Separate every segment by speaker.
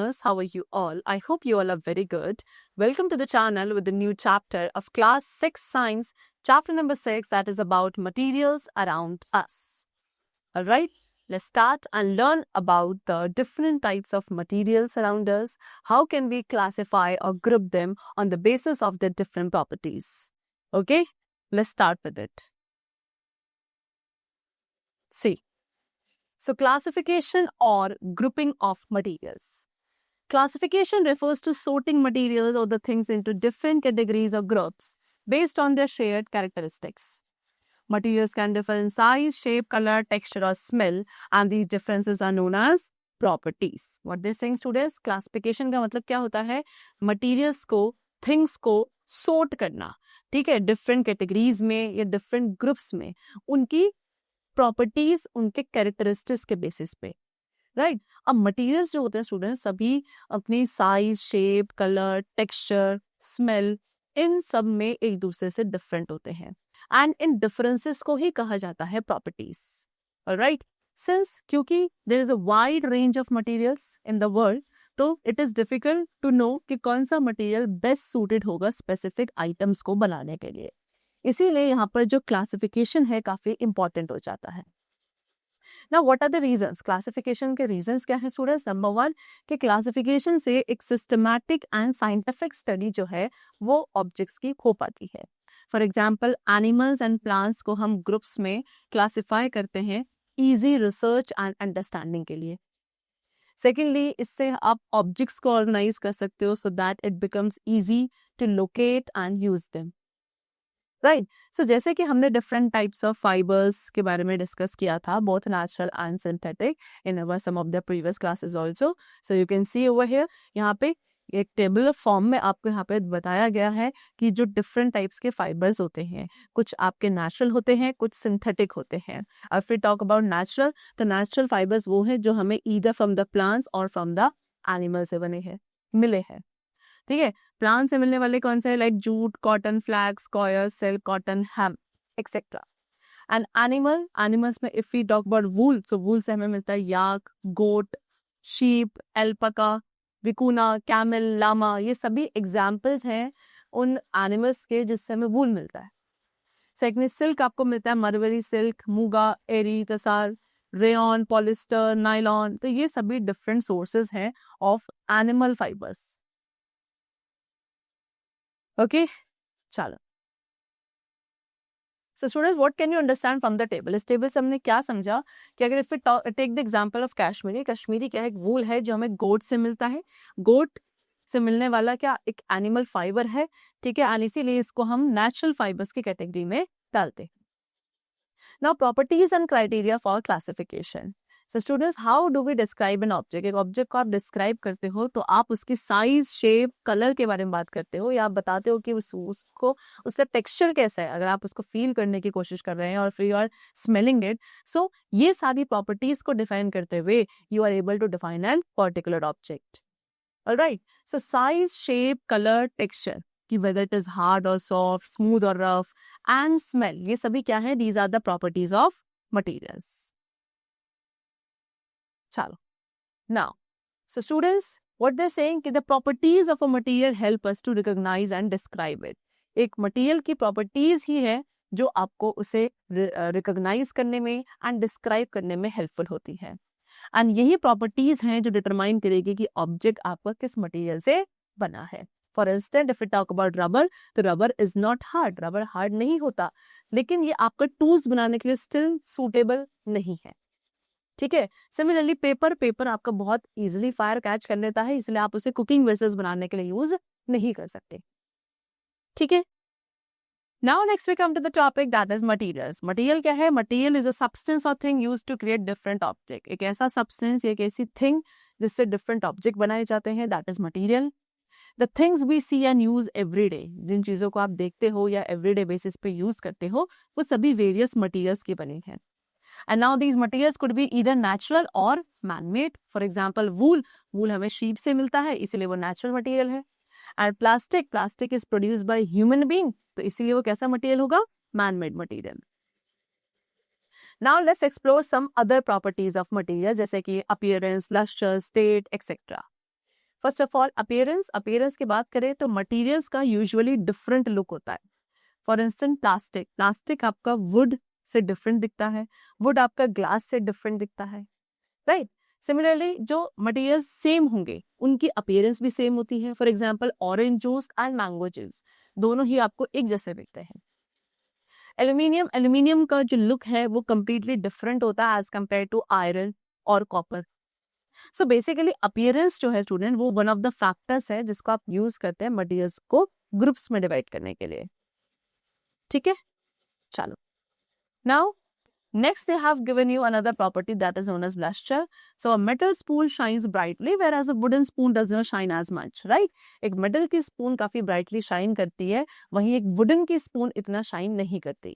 Speaker 1: learners, how are you all? I hope you all are very good. Welcome to the channel with the new chapter of class 6 science, chapter number 6, that is about materials around us. All right, let's start and learn about the different types of materials around us. How can we classify or group them on the basis of their different properties? Okay, let's start with it. See. So classification or grouping of materials. Classification refers to sorting materials or the things into different categories or groups based on their shared characteristics. Materials can differ in size, shape, color, texture or smell, and these differences are known as properties. What they're saying students, classification का मतलब क्या होता है? Materials को, things को sort करना, ठीक है, different categories में या different groups में उनकी प्रॉपर्टीज उनके कैरेक्टरिस्टिक्स के बेसिस पे, राइट। अब मटेरियल्स जो होते हैं स्टूडेंट्स सभी अपनी size, shape, colour, texture, smell इन सब में एक दूसरे से डिफरेंट होते हैं एंड इन डिफरेंसेस को ही कहा जाता है प्रॉपर्टीज। ऑलराइट, सिंस क्योंकि there is a wide range of materials in the world, तो it is difficult to know कि कौन सा मटेरियल बेस्ट सूटेड होगा स्पेसिफिक आइटम्स को बनाने के लिए। इसीलिए यहाँ पर जो क्लासिफिकेशन है काफी इंपॉर्टेंट हो जाता है। Now, what are the reasons? Classification के रीजंस क्या है स्टूडेंट्स? नंबर वन कि क्लासिफिकेशन से एक सिस्टमैटिक एंड साइंटिफिक स्टडी जो है वो ऑब्जेक्ट्स की हो पाती है। For example animals and plants को हम ग्रुप्स में क्लासिफाई करते हैं इजी रिसर्च एंड अंडरस्टैंडिंग के लिए। सेकेंडली, इससे आप ऑब्जेक्ट्स को ऑर्गेनाइज कर सकते हो so that it becomes easy to locate and use them, right. So जैसे कि हमने डिफरेंट टाइप्स ऑफ फाइबर्स के बारे में डिस्कस किया था, both natural and synthetic, in our some of the previous classes also. So you can see over here, यहाँ पे एक टेबल फॉर्म में आपको यहाँ पे बताया गया है कि जो डिफरेंट टाइप्स के फाइबर्स होते हैं, कुछ आपके नेचुरल होते हैं, कुछ सिंथेटिक होते हैं। और फिर टॉक अबाउट नेचुरल, तो नेचुरल फाइबर्स वो है जो हमें ईदर फ्रॉम द प्लांट्स और फ्रॉम द एनिमल से बने हैं, मिले हैं, ठीक है। प्लांट से मिलने वाले कौन से है? Like jute, cotton, flax, coir, silk, cotton, hemp etcetera. And animals में if we talk about wool, so wool से हमें मिलता है yak, goat, sheep, alpaca, vicuna, camel, llama, ये सभी एग्जाम्पल्स हैं उन एनिमल्स के जिससे हमें वूल मिलता है। सेकंड, सिल्क आपको मिलता है mulberry silk, muga, eri, tussar, rayon, polyester, nylon, तो ये सभी डिफरेंट सोर्सेज हैं ऑफ एनिमल फाइबर्स। ओके, चलो। So students, what can you understand from the table? इस टेबल से हमने क्या समझा कि अगर if take the example of Kashmiri, Kashmiri क्या है? एक वूल है जो हमें गोट से मिलता है। गोट से मिलने वाला क्या एक एनिमल फाइबर है, ठीक है, एंड इसीलिए इसको हम नेचुरल फाइबर्स की कैटेगरी में डालते हैं। Now properties and criteria for classification. So students, how do we describe an object? एक ऑब्जेक्ट को आप डिस्क्राइब करते हो तो आप उसकी साइज, शेप, कलर के बारे में बात करते हो, या आप बताते हो कि उसको उसका टेक्सचर कैसा है, अगर आप उसको फील करने की कोशिश कर रहे हैं और फिर you are smelling it. So ये सारी प्रॉपर्टीज को डिफाइन करते हुए you are able to define an particular object. Alright, so size, shape, colour, texture, कि whether it is hard or soft, smooth or rough, and smell, ये सभी क्या है? These are the properties of materials. चलो, now so students, what they're saying कि the properties of a material help us to recognize and describe it। एक material की properties ही है जो आपको उसे रिकॉग्नाइज करने में एंड डिस्क्राइब करने में हेल्पफुल होती है, एंड यही प्रॉपर्टीज हैं जो डिटरमाइन करेगी कि ऑब्जेक्ट आपका किस मटेरियल से बना है। For instance if you talk about rubber, तो rubber is not hard, rubber hard नहीं होता, लेकिन ये आपका टूल्स बनाने के लिए स्टिल सूटेबल नहीं है, ठीक है। सिमिलरली पेपर आपका बहुत इजीली फायर कैच कर लेता है, इसलिए आप उसे कुकिंग वेसल्स बनाने के लिए यूज नहीं कर सकते, ठीक है। Now next we come to the topic that is materials. Material क्या है? Material is a substance or thing used to create different object. एक ऐसा सब्सटेंस, एक ऐसी थिंग जिससे डिफरेंट ऑब्जेक्ट बनाए जाते हैं, that is material. The things we see and use every day, जिन चीजों को आप देखते हो या एवरीडे बेसिस पे यूज करते हो, वो सभी वेरियस मटेरियल्स की बनी है। And now these materials could be either natural or man-made. For example, wool हमें sheep से मिलता है, इसीलिए वो natural material है। And plastic is produced by human being, तो इसीलिए वो कैसा material होगा? Man-made material. Now let's explore some other properties of material, जैसे कि appearance, luster, state, etc. First of all appearance की बात करें तो मटेरियल्स का यूजुअली डिफरेंट लुक होता है. फॉर इंस्टेंस प्लास्टिक आपका वुड से डिफरेंट दिखता है, वुड आपका ग्लास से डिफरेंट दिखता है, राइट. सिमिलरली जो मटेरियल्स सेम होंगे उनकी अपीयरेंस भी सेम होती है. For example orange juice and mango juice दोनों ही आपको एक जैसे दिखते हैं. एल्यूमिनियम का जो लुक है वो कंप्लीटली डिफरेंट होता है एज कंपेयर टू आयरन और कॉपर. सो बेसिकली अपीयरेंस जो है स्टूडेंट वो वन ऑफ द फैक्टर्स है जिसको आप यूज करते हैं मटेरियल्स को ग्रुप्स में डिवाइड करने के लिए. ठीक है, चलो. Now next they have given you another property that is known as luster. So a metal spoon shines brightly whereas a wooden spoon does not shine as much, right? एक metal की spoon काफी brightly shine करती है, वहीं एक wooden की spoon इतना shine नहीं करती.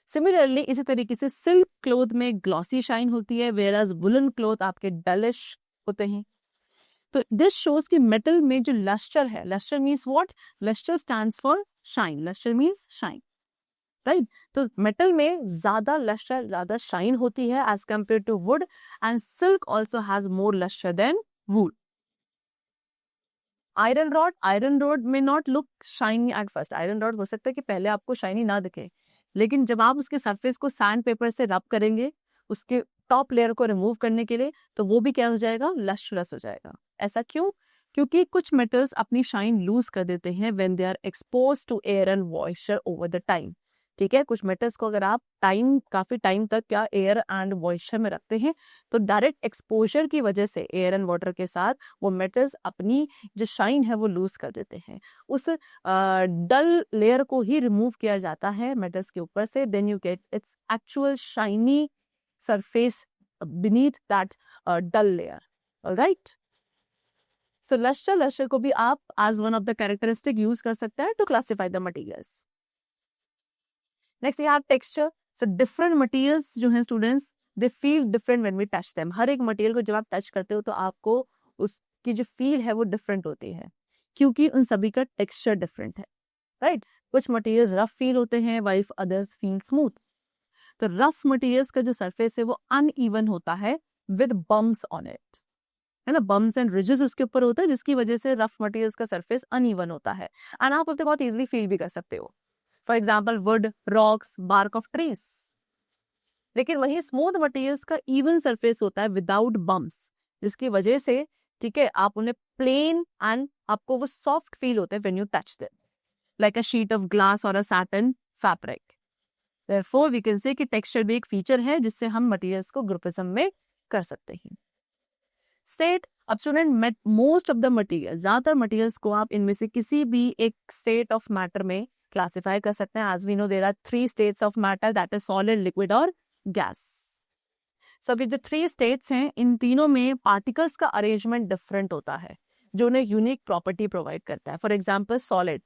Speaker 1: Similarly इसी तरीके से silk cloth में glossy shine होती है whereas woolen cloth आपके dullish होते हैं. तो this shows कि metal में जो luster है, luster means what? Luster stands for shine. Luster means shine. Right. तो मेटल में ज्यादा लस्टर, ज्यादा शाइन होती है as compared to wood and silk also has more luster than wood. Iron rod में not look shiny at first. Iron rod हो सकता है कि पहले आपको शाइनी ना दिखे, लेकिन जब आप उसके सरफेस को सैंड पेपर से रब करेंगे उसके टॉप लेयर को रिमूव करने के लिए तो वो भी क्या हो जाएगा, लस्ट्रस हो जाएगा. ऐसा क्यों? क्योंकि कुछ मेटल्स अपनी शाइन लूज कर देते हैं when they are exposed to air and moisture over the time. ठीक है, कुछ मेटल्स को अगर आप काफी टाइम तक क्या एयर एंड मॉइस्चर में रखते हैं तो डायरेक्ट एक्सपोजर की वजह से एयर एंड वाटर के साथ वो मेटल्स अपनी जो शाइन है वो लूज कर देते हैं. उस डल लेयर को ही रिमूव किया जाता है मेटल्स के ऊपर से, then you get its actual shiny surface beneath that dull layer. Alright. So luster को भी आप as one of the characteristic use कर सकते हैं to classify the materials. Next ये टेक्सचर. सो डिफरेंट मटेरियल्स जो हैं students they feel different when we touch them. हर एक मटेरियल को जब आप टच करते हो तो आपको उसकी जो फील है वो डिफरेंट होती है क्योंकि उन सभी का टेक्सचर डिफरेंट है, राइट. कुछ मटेरियल्स रफ फील होते हैं वाइल अदर्स फील स्मूथ. तो रफ मटेरियल्स का जो सरफेस है वो अनइवन होता है विद बम्स ऑन इट, है ना. बम्स एंड रिजेस उसके ऊपर होता है जिसकी वजह से रफ मटेरियल्स का सरफेस अनइवन होता है एंड आप उसे बहुत इजीली फील भी कर सकते हो. For example wood, rocks, bark of trees. लेकिन वही स्मूथ मटेरियल्स का इवन सरफेस होता है विदाउट बम्स जिसकी वजह से, ठीक है, आप उन्हें प्लेन एंड आपको वो सॉफ्ट फील होता है when you touch them like a sheet of glass और a satin fabric. Therefore we can say कि टेक्सचर भी एक फीचर है जिससे हम मटेरियल्स को ग्रुपिज्म में कर सकते हैं. स्टेट. अब student most of the material, ज्यादातर मटेरियल्स को आप इनमें से किसी भी एक स्टेट ऑफ मैटर में क्लासिफाई कर सकते हैं. As we know there are 3 states of matter, that is solid, liquid और गैस. सभी जो 3 स्टेट्स हैं इन तीनों में पार्टिकल्स का अरेंजमेंट डिफरेंट होता है जो उन्हें यूनिक प्रॉपर्टी प्रोवाइड करता है. For example solid.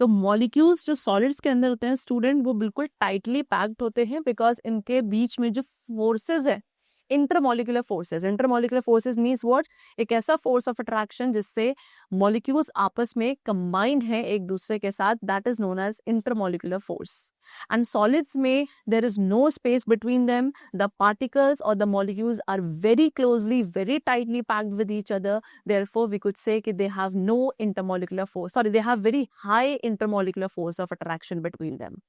Speaker 1: तो मॉलिक्यूल्स जो सॉलिड्स के अंदर होते हैं स्टूडेंट वो बिल्कुल टाइटली पैक्ड होते हैं बिकॉज इनके बीच में जो फोर्सेस है इंटरमोलिकुलर फोर्सेस मीन्स व्हाट, एक ऐसा फोर्स ऑफ अट्रैक्शन जिससे मॉलिक्यूल्स आपस में कंबाइंड है एक दूसरे के साथ, that is known as intermolecular force. And solids में there is no space between them. The particles और the molecules are very closely, very tightly packed with each other. Therefore we could say कि they have no intermolecular force, sorry they have very high intermolecular force of attraction between them.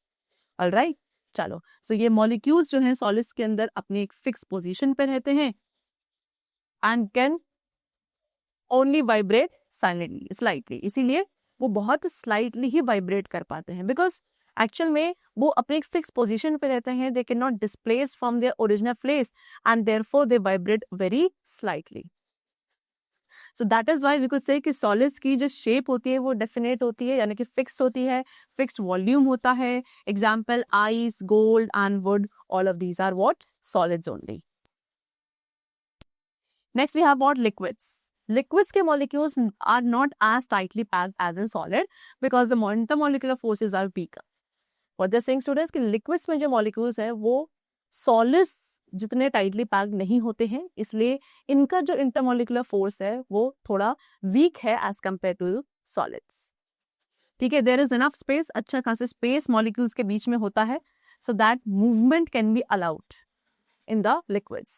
Speaker 1: Alright. चलो, सो ये molecules जो हैं solids के अंदर अपनी एक fix position पे रहते हैं and can only vibrate silently, slightly. इसीलिए वो बहुत स्लाइटली ही वाइब्रेट कर पाते हैं बिकॉज एक्चुअल में वो अपने एक फिक्स पोजीशन पे रहते हैं. They can not displace from their original place and therefore they vibrate very slightly. So that is why we could say कि सॉलिड्स की जो शेप होती है वो डेफिनेट होती है यानी कि फिक्स होती है, फिक्स्ड वॉल्यूम होता है. Example ice, gold and wood, all of these are what, solids only. Next we have what, liquids. Liquids के molecules are not as tightly packed as in solid because the intermolecular forces are weaker. What they're saying students कि liquids में जो molecules है वो solids जितने tightly packed नहीं होते हैं, इसलिए इनका जो intermolecular force है वो थोड़ा weak है as compared to solids. ठीक है, there is enough space, अच्छा खासा space molecules के बीच में होता है so that movement can be allowed in the liquids.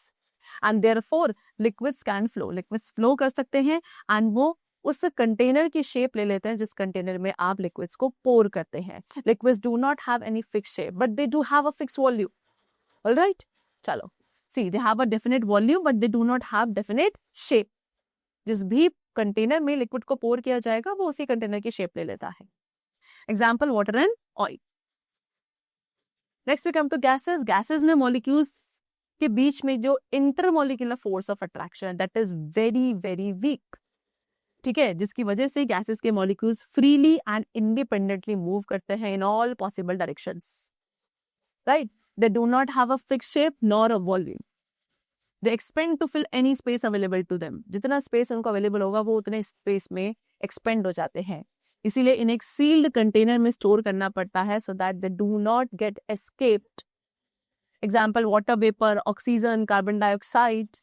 Speaker 1: And therefore liquids can flow, liquids flow कर सकते हैं and वो उस कंटेनर की शेप ले लेते हैं जिस कंटेनर में आप लिक्विड्स को पोर करते हैं. Liquids do not have any fix shape but they do have a fix volume. Alright, चलो, see they have a definite volume but they do not have definite shape. जिस भी container में liquid को पोर किया जाएगा वो उसी कंटेनर की शेप ले लेता है. Example water and oil. Next we come to gases. Gases में मॉलिक्यूल्स के बीच में जो intermolecular force of attraction that is very very weak. ठीक है, जिसकी वजह से गैसेस के molecules freely and independently move करते हैं in all possible directions. Right, they do not have a fix shape nor a volume. They expand to fill any space available to them. जितना space उनको available होगा वो उतने space में expand हो जाते हैं. इसीलिए इन्हें एक सील्ड कंटेनर में स्टोर करना पड़ता है so that they do not gate escaped. Example water vapour, oxygen, carbon dioxide.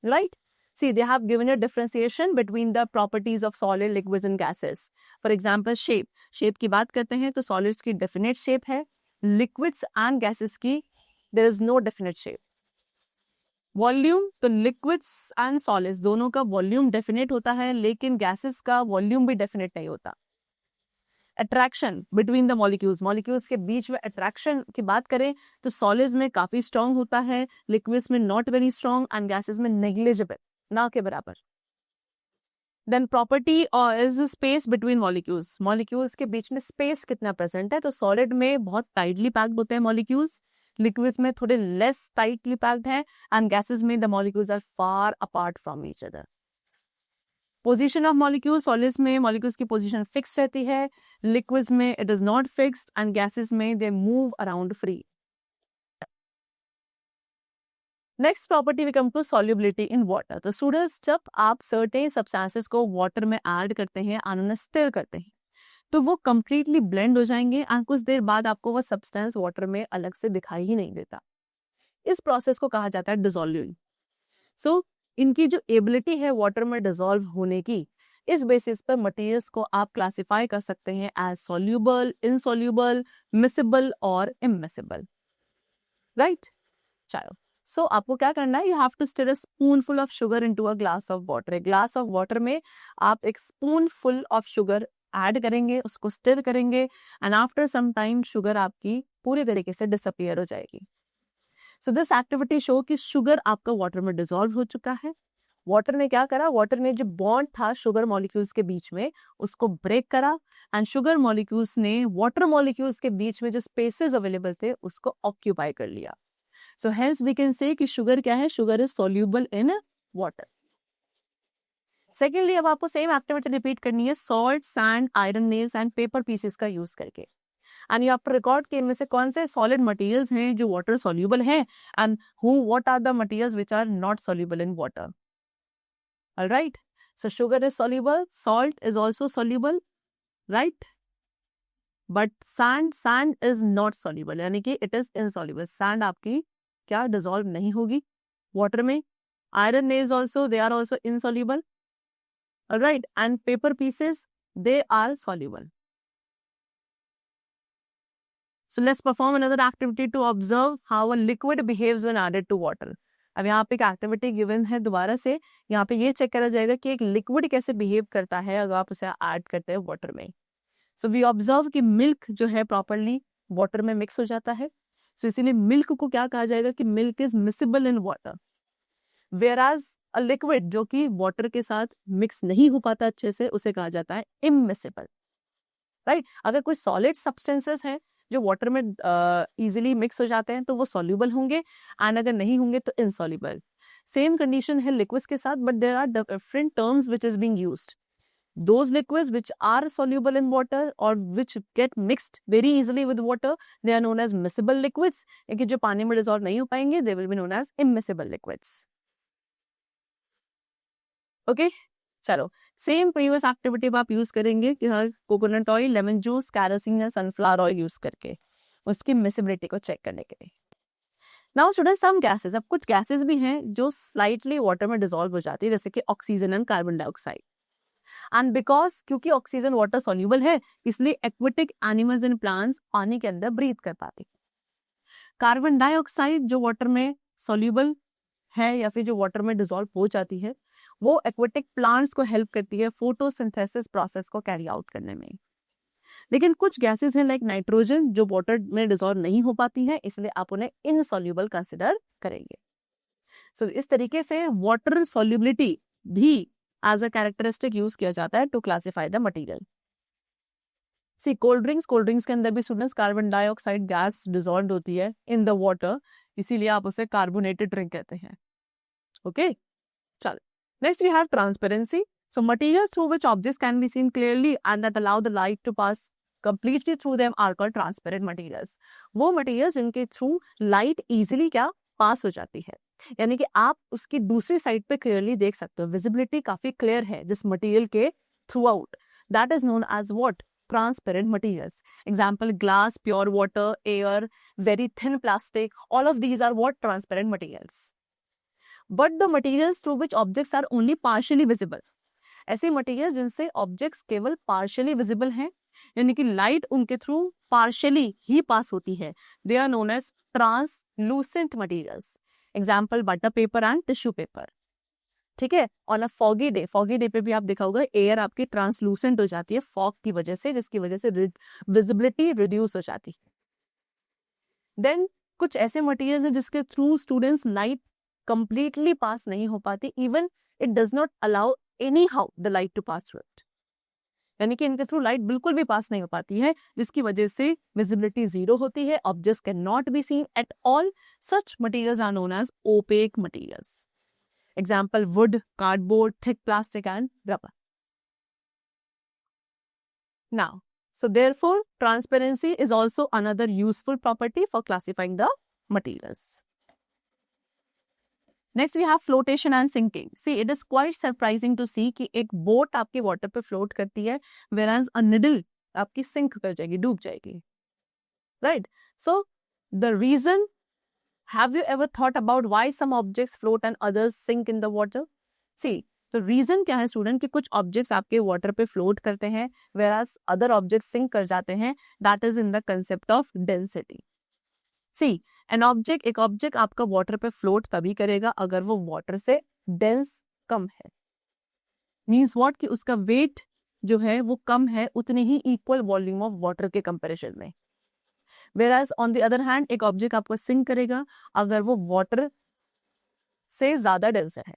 Speaker 1: Right, see they have given a differentiation between the properties of solid, liquids and gases. For example, shape की बात करते हैं तो solids की definite shape है, liquids and gases की there is no definite shape. Volume, तो liquids and solids दोनों का volume definite होता है लेकिन gases का volume भी definite नहीं होता. Attraction between the molecules, molecules के बीच में attraction की बात करें तो solids में काफी strong होता है, liquids में not very strong and gases में negligible, ना के बराबर. Then property is space between molecules. Molecules के बीच में space कितना present है, तो solid में बहुत tightly packed होते हैं molecules, liquids में थोड़े less tightly packed है and gases में the molecules are far apart from each other. Position of molecules, solids में molecules की position fixed रहती है, liquids में it is not fixed and gases में they move around free. Next property we come to solubility in water. तो students, जब आप certain substances को वाटर में ऐड करते हैं और उन्हें स्टिर करते हैं तो वो कंप्लीटली ब्लेंड हो जाएंगे और कुछ देर बाद आपको वो सब्सटेंस वाटर में अलग से दिखाई ही नहीं देता. इस प्रोसेस को कहा जाता है डिसॉल्विंग. सो इनकी जो एबिलिटी है वाटर में डिसॉल्व होने की, इस बेसिस पर मटेरियल्स को आप क्लासिफाई कर सकते हैं एज सॉल्युबल, इनसॉल्युबल, मिसिबल और इममिसिबल. राइट, चलो. सो आपको क्या करना है, you have to stir a spoonful of sugar into a glass of water. एक ग्लास ऑफ वाटर में आप एक spoonful of sugar add करेंगे, उसको स्टिर करेंगे and after some time sugar आपकी पूरी तरीके से डिसअपियर हो जाएगी. सो दिस एक्टिविटी शो कि शुगर आपका वाटर में डिसॉल्व हो चुका है. वाटर ने क्या करा, वाटर ने जो बॉन्ड था शुगर मॉलिक्यूल्स के बीच में उसको ब्रेक करा एंड शुगर मॉलिक्यूल्स ने वाटर मॉलिक्यूल्स के बीच में जो स्पेसेस अवेलेबल थे उसको ऑक्यूपाई कर लिया. So hence we can say कि शुगर क्या है, sugar is soluble in water. Secondly, अब आपको सेम एक्टिविटी रिपीट करनी है salt, sand, iron nails and paper pieces का यूज करके. एंड ये आपको रिकॉर्ड के इनमें से कौन से सॉलिड मटेरियल्स हैं जो वाटर सोल्यूबल हैं and what are the materials which are not soluble in water. Alright, so sugar is soluble, salt is also soluble, right, but sand is not soluble, यानी कि इट इज इनसॉल्यूबल. सैंड आपकी क्या dissolve नहीं होगी water में. Iron nails also, they are also insoluble. Alright, and paper pieces, they are soluble. So let's perform another activity to observe how a liquid behaves when added to water. अब यहाँ पे एक activity given है दोबारा से, यहाँ पे ये चेक करा जाएगा कि एक लिक्विड कैसे बिहेव करता है अगर आप उसे ऐड करते हैं वाटर में. सो वी ऑब्जर्व कि मिल्क जो है प्रॉपरली वाटर में मिक्स हो जाता है. सो इसीलिए मिल्क को क्या कहा जाएगा कि milk is miscible in water, whereas a liquid जो कि वाटर के साथ मिक्स नहीं हो पाता अच्छे से उसे कहा जाता है इममिसिबल. राइट, अगर कोई सॉलिड सब्सटेंसेस हैं जो वाटर में इजीली मिक्स हो जाते हैं तो वो सॉल्यूबल होंगे एंड अगर नहीं होंगे तो इनसॉल्यूबल. सेम कंडीशन है लिक्विड्स के साथ, but there are different terms which is being used. Those liquids which are soluble in water or which get mixed very easily with water, they are known as miscible liquids. लेकिन जो पानी में dissolve नहीं हो पाएंगे, they will be known as immiscible liquids. Okay? चलो, same previous activity आप use करेंगे कि coconut oil, lemon juice, kerosene या सनफ्लावर ऑयल यूज करके उसकी मिसिबिलिटी को चेक करने के लिए. नाउ स्टूडेंट्स, सम गैसेस, अब कुछ गैसेस भी हैं जो स्लाइटली वाटर में डिसॉल्व हो जाती है जैसे कि oxygen and carbon dioxide. And because क्योंकि ऑक्सीजन वाटर सोल्यूबल है इसलिए एक्वेटिक एनिमल्स एंड प्लांट्स पानी के अंदर ब्रीथ कर पाते. कार्बन डाइऑक्साइड जो वाटर में सोल्यूबल है या फिर जो वाटर में डिसॉल्व हो जाती है वो एक्वेटिक प्लांट्स को हेल्प करती है फोटोसिंथेसिस प्रोसेस को कैरी आउट करने में। लेकिन कुछ गैसेस हैं लाइक नाइट्रोजन जो वाटर में डिसॉल्व नहीं हो पाती है, इसलिए आप उन्हें इनसॉल्युबल कंसिडर करेंगे। सो इस तरीके से वाटर सॉल्युबिलिटी भी एज अ कैरेक्टरिस्टिक यूज किया जाता है to classify the material. See cold drinks के अंदर भी students carbon dioxide gas dissolve होती है इन द वाटर, इसीलिए आप उसे कार्बोनेटेड ड्रिंक कहते हैं। ओके, चलो next we have transparency. So materials through which objects can be seen clearly and that allow the light to pass completely through them are called transparent materials. वो materials जिनके through light easily क्या पास हो जाती है, यानी कि आप उसकी दूसरी साइड पे क्लियरली देख सकते हो, विजिबिलिटी काफी क्लियर है जिस मटेरियल के through out, that is known as what, transparent materials. Example glass, pure water, air, very thin plastic, all of these are what, transparent materials. But the materials through which objects are only partially visible, ऐसे material जिनसे objects केवल partially visible हैं, यानी कि light उनके through partially ही पास होती है, they are known as translucent materials. Example butter paper and tissue paper. ठीक है, ऑन अ फॉगी डे पे भी आप देखा होगा एयर आपकी ट्रांसलूसेंट हो जाती है फॉग की वजह से, जिसकी वजह से विजिबिलिटी रिड्यूस हो जाती है। देन कुछ ऐसे मटेरियल हैं जिसके थ्रू स्टूडेंट्स लाइट कंप्लीटली पास नहीं हो पाती, even it does not allow anyhow the light to pass through it, यानी कि इनके थ्रू लाइट बिल्कुल भी पास नहीं हो पाती है, जिसकी वजह से विजिबिलिटी जीरो होती है, objects can not be seen at all. Such materials are known as opaque materials. Example wood, cardboard, thick plastic and rubber. Now so therefore transparency is also another useful property for classifying the materials. Next we have flotation and sinking. See, it is quite surprising to see कि एक boat आपके water पे float करती है, whereas a needle आपकी sink कर जाएगी, डूब जाएगी, right? So the reason, have you ever thought about why some objects float and others sink in the water? See, तो रीजन क्या है स्टूडेंट कि कुछ ऑब्जेक्ट्स आपके वाटर पे फ्लोट करते हैं whereas अदर ऑब्जेक्ट्स सिंक कर जाते हैं, that is in the concept of density. See an object, एक ऑब्जेक्ट आपका वाटर पे फ्लोट तभी करेगा अगर वो वाटर से डेंस कम है, मीन्स व्हाट कि उसका वेट जो है वो कम है उतनी ही इक्वल वॉल्यूम ऑफ वाटर के कंपैरिजन में। वेराज ऑन द अदर हैंड एक ऑब्जेक्ट आपको सिंक करेगा अगर वो वाटर से ज्यादा डेंसर है।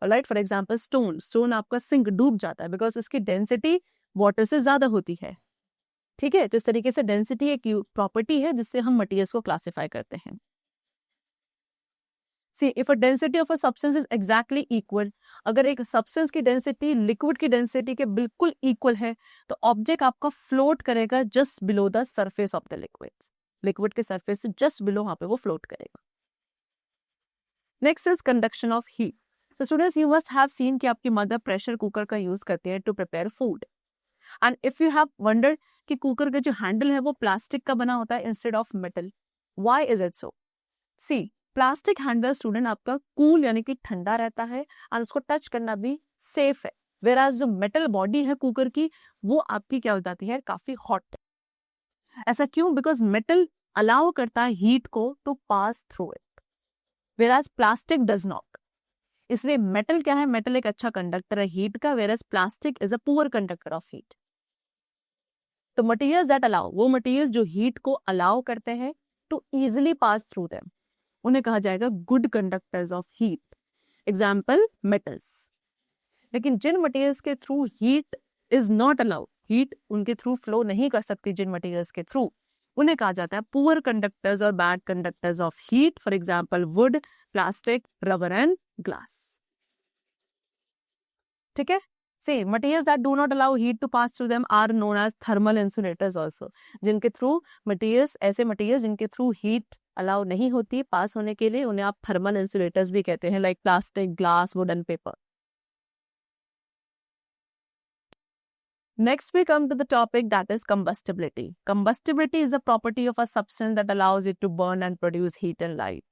Speaker 1: राइट, फॉर एग्जाम्पल स्टोन आपका सिंक डूब जाता है बिकॉज उसकी डेंसिटी वाटर से ज्यादा होती है। ठीक है, तो इस तरीके से डेंसिटी एक प्रॉपर्टी है जिससे हम मटेरियल्स को क्लासिफाई करते हैं। See if a density of a substance is exactly equal, अगर एक सब्सटेंस की डेंसिटी लिक्विड की डेंसिटी के बिल्कुल इक्वल है तो ऑब्जेक्ट आपका फ्लोट करेगा just below the surface of the liquid के सरफेस से जस्ट बिलो वहां पे वो फ्लोट करेगा। Next is conduction of heat. So students you must have seen कि आपकी मदर प्रेशर कुकर का यूज करती है to prepare food, and if you have wondered कि कुकर का जो हैंडल है वो प्लास्टिक का बना होता है instead of metal, why is it so? See plastic handle student आपका कूल यानी कि ठंडा रहता है और उसको टच करना भी सेफ है, वेराज जो मेटल बॉडी है कुकर की वो आपकी क्या हो जाती है, काफी हॉट। ऐसा क्यों? बिकॉज मेटल अलाउ करता है हीट को to pass through it, whereas plastic does not. इसलिए मेटल क्या है, मेटल एक अच्छा कंडक्टर है हीट का, whereas plastic is a poor conductor of heat. तो मटेरियल्स दैट अलाउ, वो मटेरियल्स जो हीट को अलाउ करते हैं to easily pass through them, उन्हें कहा जाएगा good conductors of heat. Example metals. लेकिन जिन मटेरियल्स के through heat is not allowed, heat उनके थ्रू फ्लो नहीं कर सकती जिन मटेरियल्स के थ्रू, उन्हें कहा जाता है पुअर कंडक्टर्स और bad conductors of heat. For example would, plastic, rubber and glass. ठीक है, say materials that do not allow heat to pass through them are known as thermal insulators also, जिनके through materials, ऐसे materials जिनके through heat allow नहीं होती पास होने के लिए, उन्हें आप थर्मल इंसुलेटर्स भी कहते हैं, like plastic, glass, would and paper. Next we come to the topic that is combustibility. Combustibility is the property of a substance that allows it to burn and produce heat and light.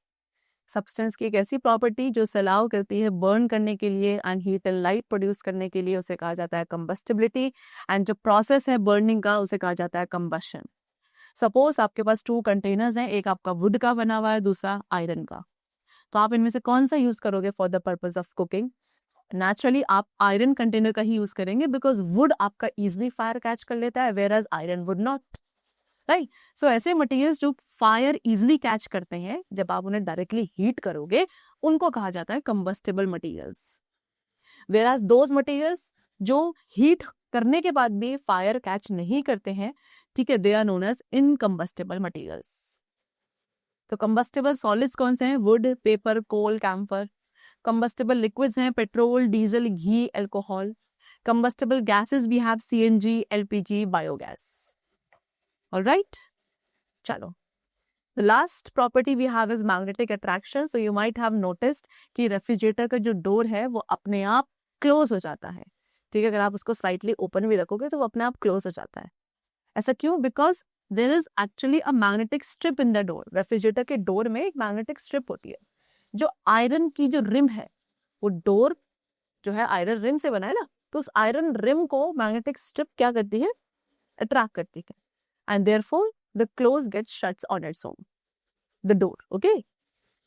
Speaker 1: Substance की एक ऐसी property जो allow करती है burn करने के लिए and heat and light produce करने के लिए, उसे कहा जाता है कंबस्टिबिलिटी। एंड जो प्रोसेस है बर्निंग का उसे कहा जाता है कंबशन। सपोज आपके पास 2 कंटेनर्स हैं, एक आपका वुड का बना हुआ है, दूसरा आयरन का, तो आप इनमें से कौन सा यूज करोगे for the purpose of cooking? Naturally आप आयरन कंटेनर का ही यूज करेंगे बिकॉज वुड आपका इजिली फायर कैच कर लेता है, whereas iron would not, right. So ऐसे मटेरियल्स जो फायर इजिली कैच करते हैं, जब आप उन्हें डायरेक्टली हीट करोगे, उनको कहा जाता है combustible materials. Whereas those materials जो हीट करने के बाद भी फायर कैच नहीं करते हैं, ठीक है, they are known as incombustible materials. तो कंबस्टेबल सॉलिड्स कौन से हैं? Wood, paper, coal, camphor. Combustible liquids हैं पेट्रोल, डीजल, घी, alcohol. Combustible gases we have CNG, LPG, biogas. Alright, चलो, the last property we have is magnetic attraction. So you might have noticed कि refrigerator का जो door है वो अपने आप क्लोज हो जाता है, ठीक है। अगर आप उसको स्लाइटली ओपन भी रखोगे तो वो अपने आप क्लोज हो जाता है। ऐसा क्यों? Because there is actually a magnetic strip in the door. Refrigerator के डोर में एक मैग्नेटिक स्ट्रिप होती है। जो आयरन की जो रिम है, वो डोर जो है आयरन रिम से बना है ना, तो उस आयरन रिम को मैग्नेटिक स्ट्रिप क्या करती है? अट्रैक्ट करती है, and therefore the close gate shuts on its own, the door. Okay,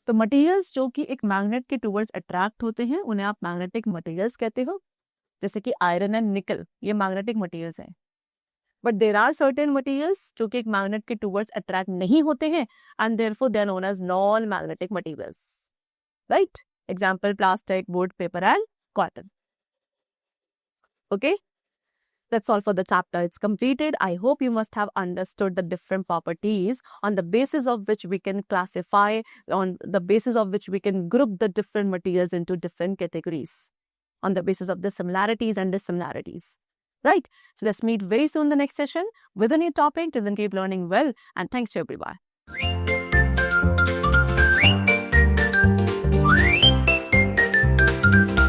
Speaker 1: तो मटेरियल्स जो कि एक मैग्नेट के टूवर्ड्स अट्रैक्ट होते हैं उन्हें आप मैग्नेटिक मटेरियल्स कहते हो। जैसे कि आयरन एंड निकल, ये मैग्नेटिक मटेरियल्स हैं। But there are certain materials जो कि एक मैग्नेट के टूवर्ड्स अट्रैक्ट नहीं होते हैं, and therefore they are known as non magnetic materials, right. Example plastic, wood, paper and cotton. Okay, that's all for the chapter. It's completed. I hope you must have understood the different properties on the basis of which we can classify, on the basis of which we can group the different materials into different categories on the basis of the similarities and dissimilarities. Right? So let's meet very soon in the next session with a new topic. Till then, keep learning well, and thanks to everyone.